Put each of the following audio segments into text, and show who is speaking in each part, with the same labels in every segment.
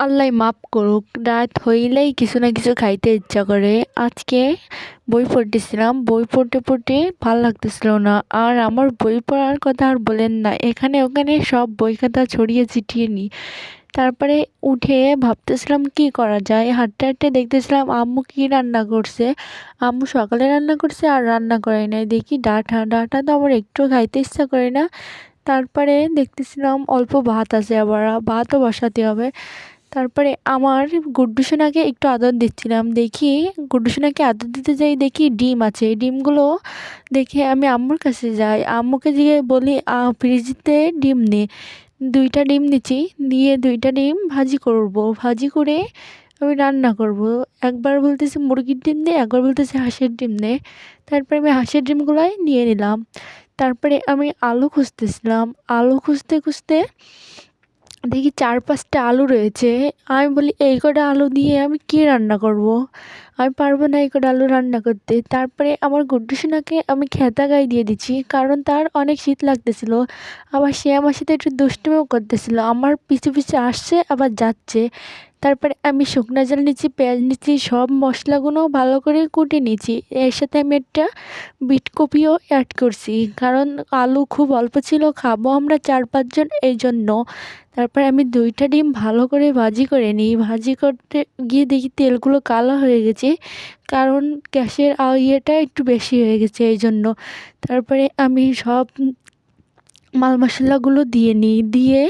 Speaker 1: আল্লাহ মাফ করুক, রাত হইলেই কিছু না কিছু খাইতে ইচ্ছা করে। আজকে বই পড়তেছিলাম, বই পড়তে পড়তে ভাল লাগতেছিল না। আর আমার বই পড়ার কথা আর বলেন না, এখানে ওখানে সব বই খাতা ছড়িয়ে ছিটিয়ে নিই। তারপরে উঠে ভাবতেছিলাম কি করা যায়, হাঁটতে হাঁটতে দেখতেছিলাম আম্মু কি রান্না করছে। আম্মু সকালে রান্না করছে আর রান্না করে নাই, দেখি ডাঁটা ডাঁটা তো আমার একটু খাইতে ইচ্ছা করে না। তারপরে দেখতেছিলাম অল্প ভাত আছে, আবার ভাতও বসাতে হবে। তারপরে আমার গুড্ডু সোনাকে একটু আদর দিচ্ছিলাম, দেখি গুড্ডু সোনাকে আদর দিতে যাই, দেখি ডিম আছে। ডিমগুলো দেখে আমি আম্মুর কাছে যাই, আম্মুকে গিয়ে বলি ফ্রিজতে ডিম নে। 2টা ডিম নিচ্ছি, নিয়ে 2টা ডিম ভাজি করব, ভাজি করে আমি রান্না করব। একবার বলতেছি মুরগির ডিম দে, একবার বলতেছি হাঁসের ডিম দে। তারপরে আমি হাঁসের ডিমগুলোই নিয়ে নিলাম। তারপরে আমি আলু খুঁজতেছিলাম, আলু খুঁজতে খুঁজতে দেখি 4-5টা আলু রয়েছে। আমি বলি এই কটা আলু দিয়ে আমি কী রান্না করব, আমি পারবো না এই কটা আলু রান্না করতে। তারপরে আমার গুড্ডু সোনাকে আমি খেতা গায়ে দিয়ে দিচ্ছি, কারণ তার অনেক শীত লাগতেছিল। আবার সে আমার সাথে একটু দুষ্টুমিও করতেছিল, আমার পিছু পিছু আসছে আবার যাচ্ছে। তারপরে আমি শুকনো ঝাল নিচ্ছি, পেঁয়াজ নিচ্ছি, সব মশলাগুলো ভালো করে কুটে নিচ্ছি। এর সাথে আমি একটা বিট কপিও অ্যাড করছি, কারণ আলু খুব অল্প ছিল, খাবো আমরা 4-5 জন, এই জন্য। তারপরে আমি 2টা ডিম ভালো করে ভাজি করে নিই, ভাজি করতে গিয়ে দেখি তেলগুলো কালো হয়ে গেছে, কারণ গ্যাসের ইয়েটা একটু বেশি হয়ে গেছে এই জন্য। তারপরে আমি সব মাল মশলাগুলো দিয়ে নিই, দিয়ে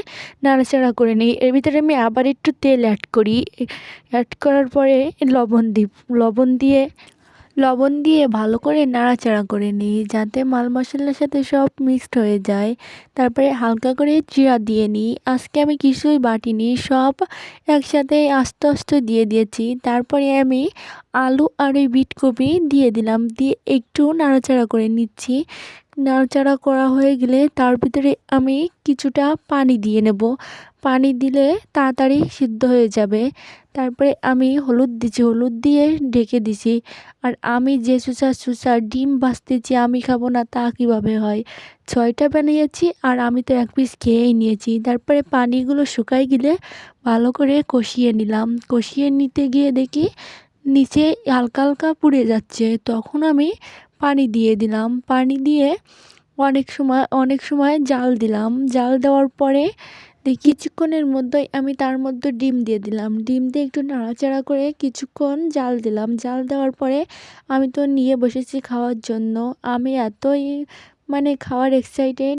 Speaker 1: নাড়াচাড়া করে নিই। এর ভিতরে আমি আবার একটু তেল অ্যাড করি, অ্যাড করার পরে লবণ দিই, লবণ দিয়ে লবণ দিয়ে ভালো করে নাড়াচাড়া করে নিই, যাতে মাল মশলার সাথে সব মিক্সড হয়ে যায়। তারপরে হালকা করে জিরা দিয়ে নিই। আজকে আমি কিছুই বাটিনি, সব একসাথে আস্তে আস্তে দিয়ে দিয়েছি। তারপরে আমি আলু আর ওই বিটকপি দিয়ে দিলাম, দিয়ে একটু নাড়াচাড়া করে নিচ্ছি। নাড়াচাড়া করা হয়ে গেলে তার ভিতরে আমি কিছুটা পানি দিয়ে নেব, পানি দিলে তাড়াতাড়ি সিদ্ধ হয়ে যাবে। তারপরে আমি হলুদ দিচ্ছি, হলুদ দিয়ে ঢেকে দিছি। আর আমি যে চুষা চুষা ডিম ভাজতেছি আমি খাবো না তা কীভাবে হয়? 6টা বানিয়েছি আর আমি তো 1 পিস খেয়েই নিয়েছি। তারপরে পানিগুলো শুকাই গেলে ভালো করে কষিয়ে নিলাম, কষিয়ে নিতে গিয়ে দেখি নিচে হালকা হালকা পুড়ে যাচ্ছে, তখন আমি পানি দিয়ে দিলাম। পানি দিয়ে অনেক সময় জাল দিলাম, জাল দেওয়ার পরে দেখি কিছুক্ষণের মধ্যেই আমি তার মধ্যে ডিম দিয়ে দিলাম, ডিম দিয়ে একটু নাড়াচাড়া করে কিছুক্ষণ জাল দিলাম। জাল দেওয়ার পরে আমি তো নিয়ে বসেছি খাওয়ার জন্য। আমি এতই খাওয়ার এক্সাইটেড।